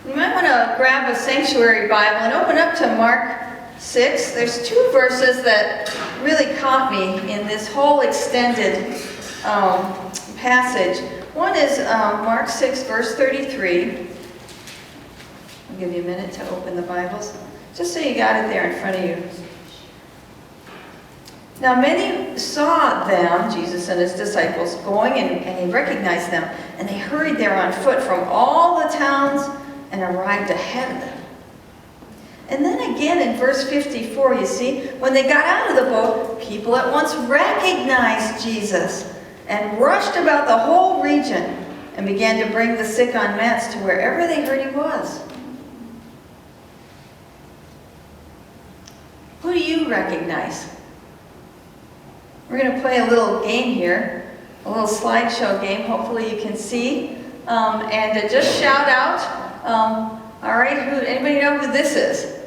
You might want to grab a sanctuary Bible and open up to Mark 6. There's two verses that really caught me in this whole extended passage. One is Mark 6, verse 33. I'll give you a minute to open the Bibles, just so you got it there in front of you. Now many saw them, Jesus and his disciples, going, and he recognized them, and they hurried there on foot from all the towns and arrived ahead of them. And then again in verse 54, you see, when they got out of the boat, people at once recognized Jesus and rushed about the whole region and began to bring the sick on mats to wherever they heard he was. Who do you recognize? We're going to play a little game here, a little slideshow game. Hopefully you can see. And just shout out. All right, anybody know who this is?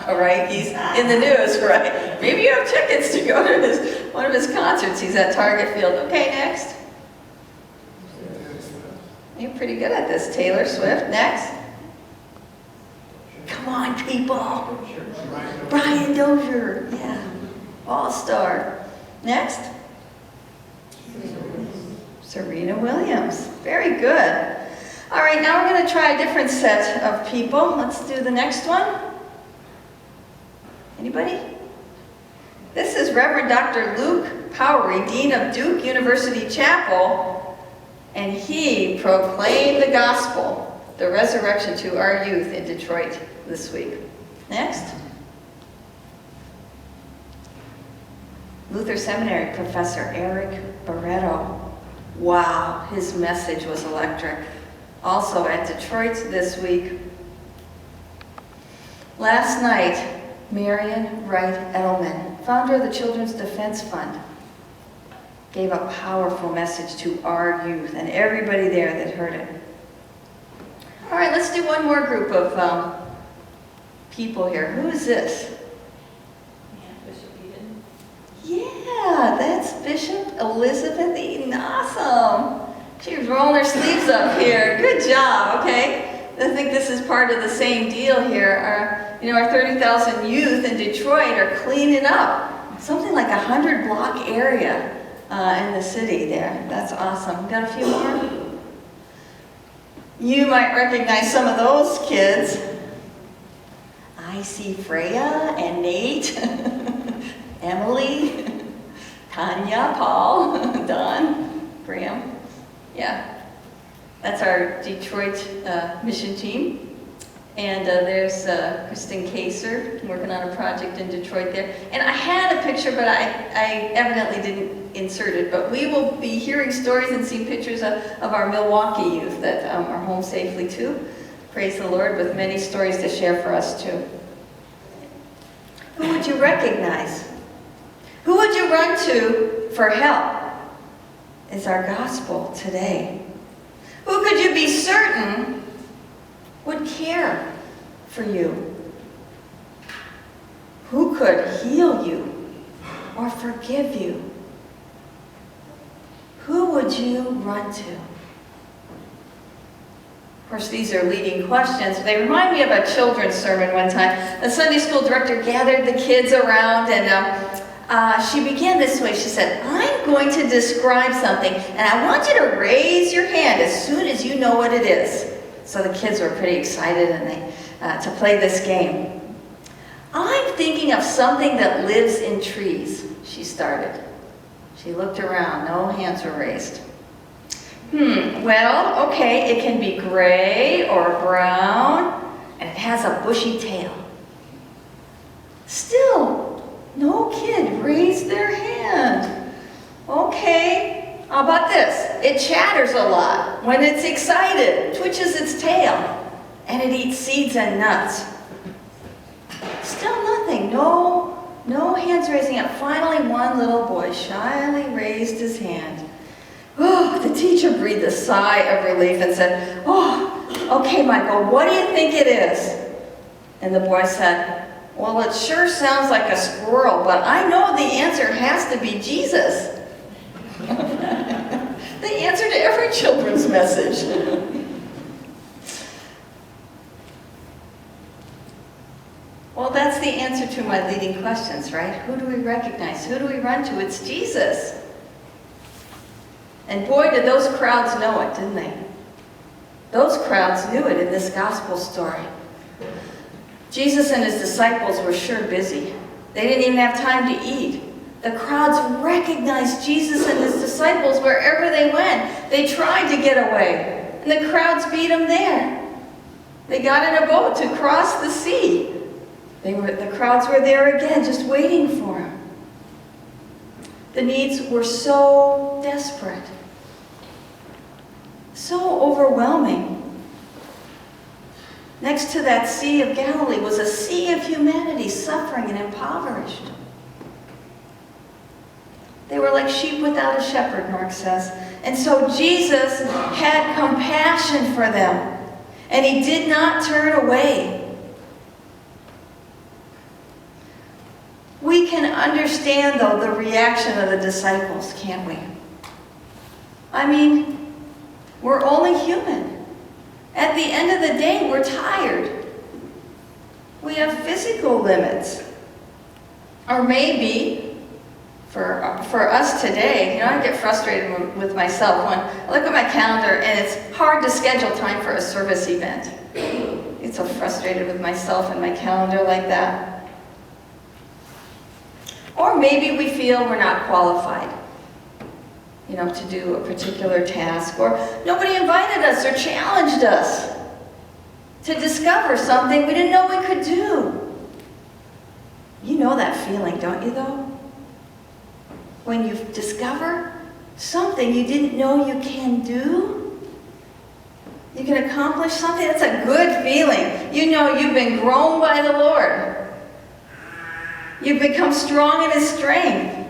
All right, he's in the news, right? Maybe you have tickets to go to one of his concerts. He's at Target Field. Okay, next. You're pretty good at this, Taylor Swift. Next. Come on, people. Brian Dozier. Yeah. All-star. Next. Serena Williams. Very good. All right, now we're going to try a different set of people. Let's do the next one. Anybody? This is Reverend Dr. Luke Powery, Dean of Duke University Chapel, and he proclaimed the gospel, the resurrection, to our youth in Detroit this week. Next. Luther Seminary Professor Eric Barreto. Wow, his message was electric. Also at Detroit this week. Last night, Marion Wright Edelman, founder of the Children's Defense Fund, gave a powerful message to our youth and everybody there that heard it. All right, let's do one more group of people here. Who is this? Yeah, that's Bishop Elizabeth Eaton. Awesome. She was rolling her sleeves up here. Good job, okay? I think this is part of the same deal here. Our 30,000 youth in Detroit are cleaning up something like 100-block area in the city there. That's awesome. Got a few more? You might recognize some of those kids. I see Freya and Nate, Emily, Tanya, Paul, Don, Graham. Yeah, that's our Detroit mission team. And there's Kristen Kaser working on a project in Detroit there. And I had a picture, but I evidently didn't insert it. But we will be hearing stories and seeing pictures of our Milwaukee youth that are home safely too. Praise the Lord, with many stories to share for us too. Who would you recognize? Who would you run to for help? Is our gospel today. Who could you be certain would care for you? Who could heal you or forgive you? Who would you run to? Of course, these are leading questions. They remind me of a children's sermon one time. The Sunday school director gathered the kids around, and she began this way. She said, I'm going to describe something, and I want you to raise your hand as soon as you know what it is. So the kids were pretty excited to play this game. I'm thinking of something that lives in trees, she started. She looked around. No hands were raised. Well, okay, it can be gray or brown, and it has a bushy tail. Still, no kid raised their hand. Okay, how about this? It chatters a lot. When it's excited, twitches its tail, and it eats seeds and nuts. Still nothing, no hands raising up. Finally, one little boy shyly raised his hand. Oh, the teacher breathed a sigh of relief and said, oh, okay, Michael, what do you think it is? And the boy said, well, it sure sounds like a squirrel, but I know the answer has to be Jesus. The answer to every children's message. through my leading questions, right? Who do we recognize? Who do we run to? It's Jesus. And boy, did those crowds know it, didn't they? Those crowds knew it in this gospel story. Jesus and his disciples were sure busy. They didn't even have time to eat. The crowds recognized Jesus and his disciples wherever they went. They tried to get away, and the crowds beat them there. They got in a boat to cross the sea. The crowds were there again, just waiting for him. The needs were so desperate, so overwhelming. Next to that Sea of Galilee was a sea of humanity, suffering and impoverished. They were like sheep without a shepherd, Mark says. And so Jesus had compassion for them, and he did not turn away. We can understand, though, the reaction of the disciples, can't we? I mean, we're only human. At the end of the day, we're tired. We have physical limits. Or maybe, for us today, I get frustrated with myself when I look at my calendar and it's hard to schedule time for a service event. I get so frustrated with myself and my calendar like that. Or maybe we feel we're not qualified, to do a particular task, or nobody invited us or challenged us to discover something we didn't know we could do. You know that feeling, don't you, though? When you discover something you didn't know you can do, you can accomplish something, that's a good feeling. You know you've been grown by the Lord. You've become strong in his strength.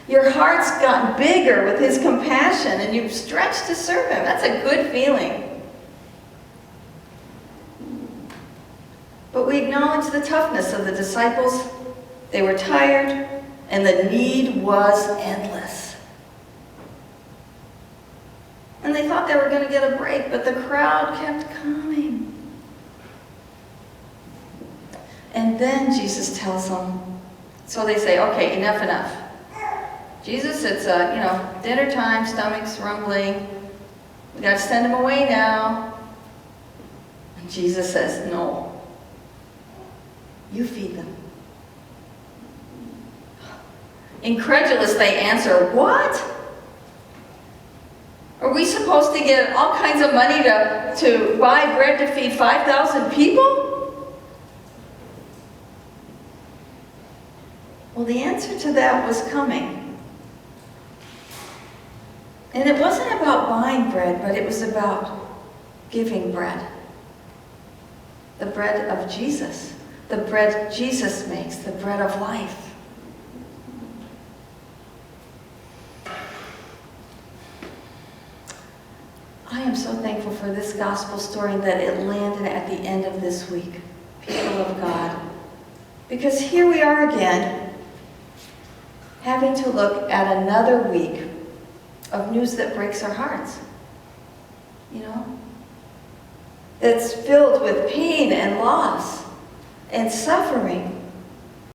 Your heart's gotten bigger with his compassion, and you've stretched to serve him. That's a good feeling. But we acknowledge the toughness of the disciples. They were tired, and the need was endless. And they thought they were going to get a break, but the crowd kept coming. And then Jesus tells them, so they say, okay, enough. Jesus, it's dinner time, stomach's rumbling. We got to send him away now. And Jesus says, no. You feed them. Incredulous, they answer, what? Are we supposed to get all kinds of money to buy bread to feed 5,000 people? Well, the answer to that was coming. And it wasn't about buying bread, but it was about giving bread. The bread of Jesus. The bread Jesus makes, the bread of life. I am so thankful for this gospel story that it landed at the end of this week, people of God. Because here we are again, having to look at another week of news that breaks our hearts. It's filled with pain and loss and suffering.